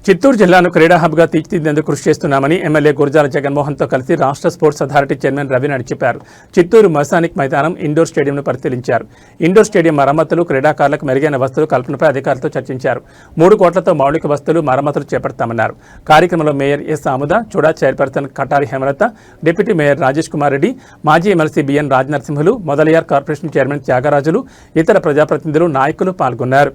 చిత్తూరు జిల్లాను క్రీడా హబ్గా తీర్చిదిద్దేందుకు కృషి చేస్తున్నామని ఎమ్మెల్యే గురజాల జగన్మోహన్తో కలిసి రాష్ట్ర స్పోర్ట్స్ అథారిటీ చైర్మన్ రవినాయుడు చెప్పారు. చిత్తూరు మసానిక్ మైదానం ఇండోర్ స్టేడియంను పరిశీలించారు. ఇండోర్ స్టేడియం మరమ్మతులు, క్రీడాకారులకు మెరుగైన వసతులు కల్పనపై అధికారులతో చర్చించారు. 3 కోట్లతో మౌలిక వసతులు, మరమ్మతులు చేపడతామన్నారు. కార్యక్రమంలో mayor S Amuda, Chuda chairperson Katari Hemalatha, deputy mayor Rajesh Kumar Reddy, మాజీ MLC B N Rajanarasimhulu, Mudaliar corporation chairman Thyagarajulu, ఇతర ప్రజాప్రతినిధులు, నాయకులు పాల్గొన్నారు.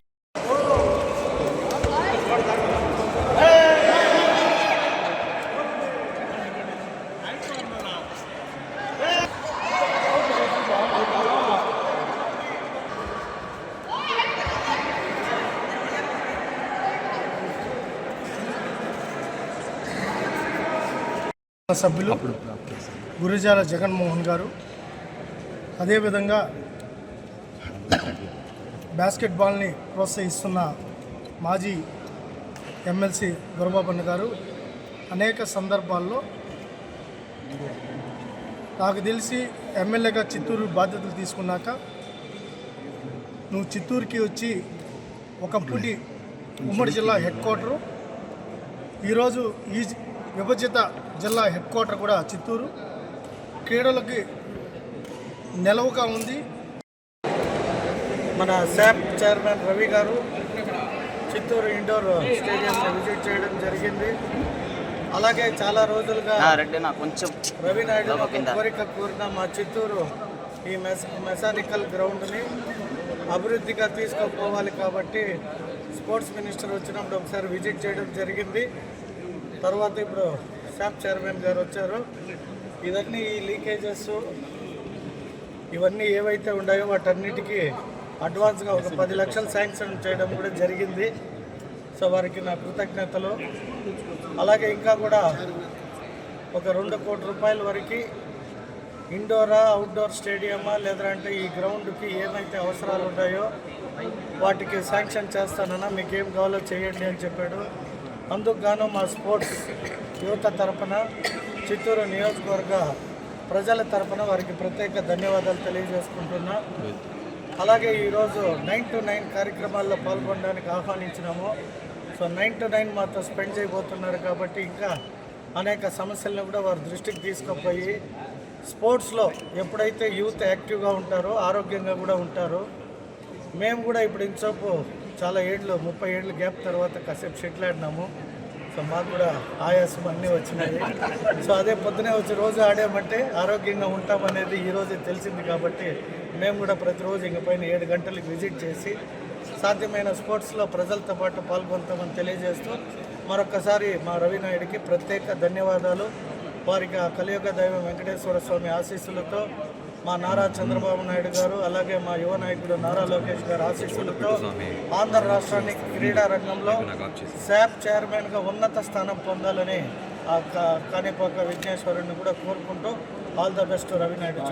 సభ్యులు గురజాల జగన్మోహన్ గారు, అదేవిధంగా బాస్కెట్బాల్ని ప్రోత్సహిస్తున్న మాజీ ఎమ్మెల్సీ దొరబాబన్న గారు అనేక సందర్భాల్లో నాకు తెలిసి ఎమ్మెల్యేగా చిత్తూరు బాధ్యతలు తీసుకున్నాక నువ్వు చిత్తూరుకి వచ్చి ఒకప్పటి ఉమ్మడి జిల్లా హెడ్ క్వార్టరు, ఈరోజు ఈ విభజిత జిల్లా హెడ్ క్వార్టర్ కూడా చిత్తూరు, క్రీడలకి నెలవుగా ఉంది. మన శాప్ చైర్మన్ రవి గారు చిత్తూరు ఇండోర్ స్టేడియంని విజిట్ చేయడం జరిగింది. అలాగే చాలా రోజులుగా రవి నాయుడు కోరిక కోరిన మా చిత్తూరు ఈ మెకానికల్ గ్రౌండ్ని అభివృద్ధిగా తీసుకుపోవాలి కాబట్టి స్పోర్ట్స్ మినిస్టర్ వచ్చినప్పుడు ఒకసారి విజిట్ చేయడం జరిగింది. తర్వాత ఇప్పుడు శాప్ చైర్మన్ గారు వచ్చారు. ఇవన్నీ ఈ లీకేజెస్ ఇవన్నీ ఏవైతే ఉన్నాయో వాటన్నిటికీ అడ్వాన్స్గా ఒక 10 లక్షలు శాంక్షన్ చేయడం కూడా జరిగింది. సో వారికి నా కృతజ్ఞతలు. అలాగే ఇంకా కూడా ఒక 2 కోట్ల రూపాయల వరకు ఇండోరా, అవుట్డోర్ స్టేడియమా లేదంటే ఈ గ్రౌండ్కి ఏమైతే అవసరాలు ఉన్నాయో వాటికి శాంక్షన్ చేస్తానన్నా, మీకు ఏం కావాలో చేయండి అని చెప్పాడు. అందుకు గాను మా స్పోర్ట్స్ యువత తరఫున, చిత్తూరు నియోజకవర్గ ప్రజల తరఫున వారికి ప్రత్యేక ధన్యవాదాలు తెలియజేసుకుంటున్నా. అలాగే ఈరోజు 9 to 9 కార్యక్రమాల్లో పాల్గొనడానికి ఆహ్వానించినాము. సో 9 to 9 మాతో స్పెండ్ చేయబోతున్నారు కాబట్టి ఇంకా అనేక సమస్యలను కూడా వారి దృష్టికి తీసుకుపోయి స్పోర్ట్స్లో ఎప్పుడైతే యూత్ యాక్టివ్గా ఉంటారో ఆరోగ్యంగా కూడా ఉంటారో, మేము కూడా ఇప్పుడు ఇంతసేపు చాలా ఏళ్ళు 30 ఏళ్ళ గ్యాప్ తర్వాత కాసేపు షటిల్ ఆడినాము. సో మాకు కూడా ఆయాసం అన్నీ వచ్చినాయి. సో అదే పొద్దునే వచ్చి రోజు ఆడామంటే ఆరోగ్యంగా ఉంటామనేది ఈరోజే తెలిసింది కాబట్టి మేము కూడా ప్రతిరోజు ఇంక పైన 7 గంటలకు విజిట్ చేసి సాధ్యమైన స్పోర్ట్స్లో ప్రజలతో పాటు పాల్గొంటామని తెలియజేస్తూ మరొకసారి మా రవి నాయుడికి ప్రత్యేక ధన్యవాదాలు. వారికి ఆ కలియుగ దైవం వెంకటేశ్వర స్వామి ఆశీస్సులతో, మా నారా చంద్రబాబు నాయుడు గారు, అలాగే మా యువ నాయకుడు నారా లోకేష్ గారు ఆశీస్సులతో ఆంధ్ర రాష్ట్రానికి క్రీడా రంగంలో శాప్ చైర్మన్గా ఉన్నత స్థానం పొందాలని ఆ కాణిపాక విఘ్నేశ్వరుని కూడా కోరుకుంటూ all the best Ravi Naidu.